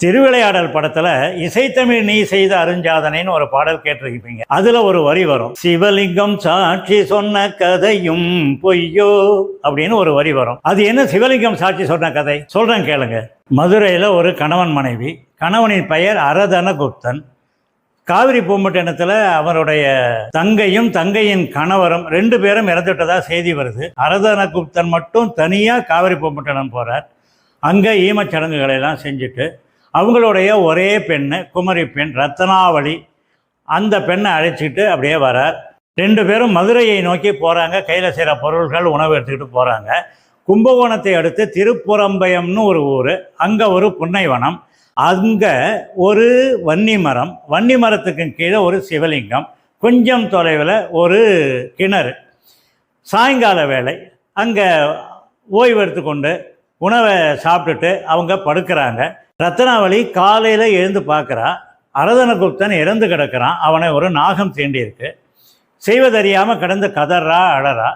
திருவிளையாடல் படத்துல இசைத்தமிழ் நீ செய்த அருஞ்சாதனைன்னு ஒரு பாடல் கேட்டிருப்பீங்க. அதுல ஒரு வரி வரும், சிவலிங்கம் சாட்சி சொன்ன கதையும் பொய்யோ அப்படின்னு ஒரு வரி வரும். அது என்ன சிவலிங்கம் சாட்சி சொன்ன கதை? சொல்றேன் கேளுங்க. மதுரையில ஒரு கணவன் மனைவி. கணவனின் பெயர் அரதனகுப்தன். காவிரி பூம்பட்டினத்தில் அவருடைய தங்கையும் தங்கையின் கணவரும் 2 பேரும் இறந்துட்டதா செய்தி வருது. அரதனகுப்தன் மட்டும் தனியாக காவிரி பூம்பட்டினம் போகிறார். அங்கே ஈமச்சடங்குகளை எல்லாம் செஞ்சுட்டு அவங்களுடைய ஒரே பெண்ணு, குமரி பெண் ரத்னாவளி, அந்த பெண்ணை அழைச்சிட்டு அப்படியே வரார். 2 பேரும் மதுரையை நோக்கி போகிறாங்க. கையில் செய்கிற பொருள்கள், உணவு எடுத்துக்கிட்டு போகிறாங்க. கும்பகோணத்தை அடுத்து திருப்புறம்பயம்னு ஒரு ஊர். அங்கே ஒரு புன்னைவனம். அங்கே ஒரு வன்னி மரம், வன்னி மரத்துக்கு கீழே ஒரு சிவலிங்கம், கொஞ்சம் தொலைவில் ஒரு கிணறு. சாயங்கால வேளை அங்கே ஓய்வு எடுத்துக்கொண்டு உணவை சாப்பிட்டுட்டு அவங்க படுக்கிறாங்க. ரத்னாவளி காலையில் எழுந்து பார்க்குறா, அரதனகுப்தன் இறந்து கிடக்கிறான். அவனை ஒரு நாகம் தீண்டியிருக்கு. செய்வதறியாமல் கிடந்து கதறா, அழறா.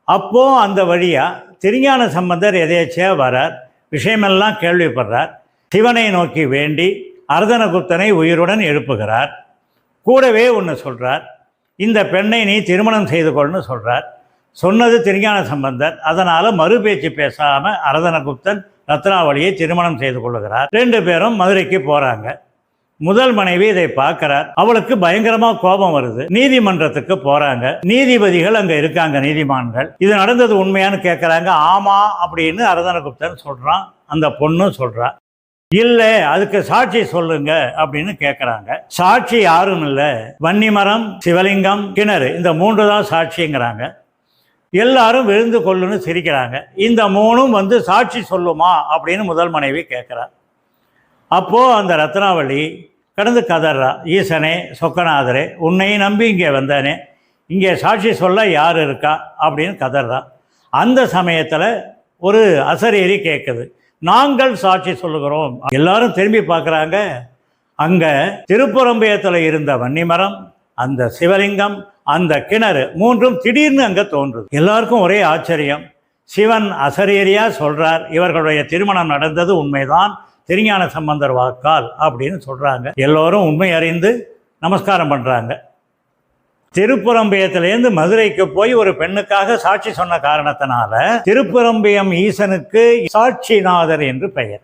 அப்போது அந்த வழியாக திருஞான சம்பந்தர் எதேச்சியாக வரார். விஷயமெல்லாம் கேள்விப்படுறார். சிவனை நோக்கி வேண்டி அரதனகுப்தனை உயிருடன் எழுப்புகிறார். கூடவே ஒன்று சொல்கிறார், இந்த பெண்ணை நீ திருமணம் செய்து கொள்னு சொல்கிறார். சொன்னது திருஞான சம்பந்தர். அதனால் மறுபேச்சு பேசாமல் அரதனகுப்தன் ரத்னாவளியை திருமணம் செய்து கொள்ளுகிறார். 2 பேரும் மதுரைக்கு போகிறாங்க. முதல் மனைவி இதை பார்க்கிறார். அவளுக்கு பயங்கரமாக கோபம் வருது. நீதிமன்றத்துக்கு போகிறாங்க. நீதிபதிகள் அங்கே இருக்காங்க, நீதிமான்கள். இது நடந்தது உண்மையானு கேட்குறாங்க. ஆமாம் அப்படின்னு அரதனகுப்தன் சொல்கிறான். அந்த பொண்ணும் சொல்கிறா. இல்லை, அதுக்கு சாட்சி சொல்லுங்க அப்படின்னு கேட்குறாங்க. சாட்சி யாரும் இல்லை, வன்னிமரம், சிவலிங்கம், கிணறு, இந்த 3 தான் சாட்சிங்கிறாங்க. எல்லாரும் விழுந்து கொள்ளுன்னு சிரிக்கிறாங்க. இந்த 3ம் வந்து சாட்சி சொல்லுமா அப்படின்னு முதல் மனைவி கேட்குறா. அப்போது அந்த ரத்னாவளி கடந்து கதறா, ஈசனே, சொக்கநாதரே, உன்னை நம்பி இங்கே வந்தானே, இங்கே சாட்சி சொல்ல யார் இருக்கா அப்படின்னு கதறா. அந்த சமயத்தில் ஒரு அசரீரி கேட்குது, நாங்கள் சாட்சி சொல்லுகிறோம். எல்லாரும் திரும்பி பார்க்குறாங்க. அங்கே திருப்புறம்பயத்தில் இருந்த வன்னிமரம், அந்த சிவலிங்கம், அந்த கிணறு 3ம் திடீர்னு அங்கே தோன்றுது. எல்லாருக்கும் ஒரே ஆச்சரியம். சிவன் அசரீரியாக சொல்கிறார், இவர்களுடைய திருமணம் நடந்தது உண்மைதான், திருஞான சம்பந்தர் வாக்கால் அப்படின்னு சொல்கிறாங்க. எல்லோரும் உண்மை அறிந்து நமஸ்காரம் பண்ணுறாங்க. திருப்புறம்பயத்திலேருந்து மதுரைக்கு போய் ஒரு பெண்ணுக்காக சாட்சி சொன்ன காரணத்தினால திருப்புறம்பயம் ஈசனுக்கு சாட்சிநாதர் என்று பெயர்.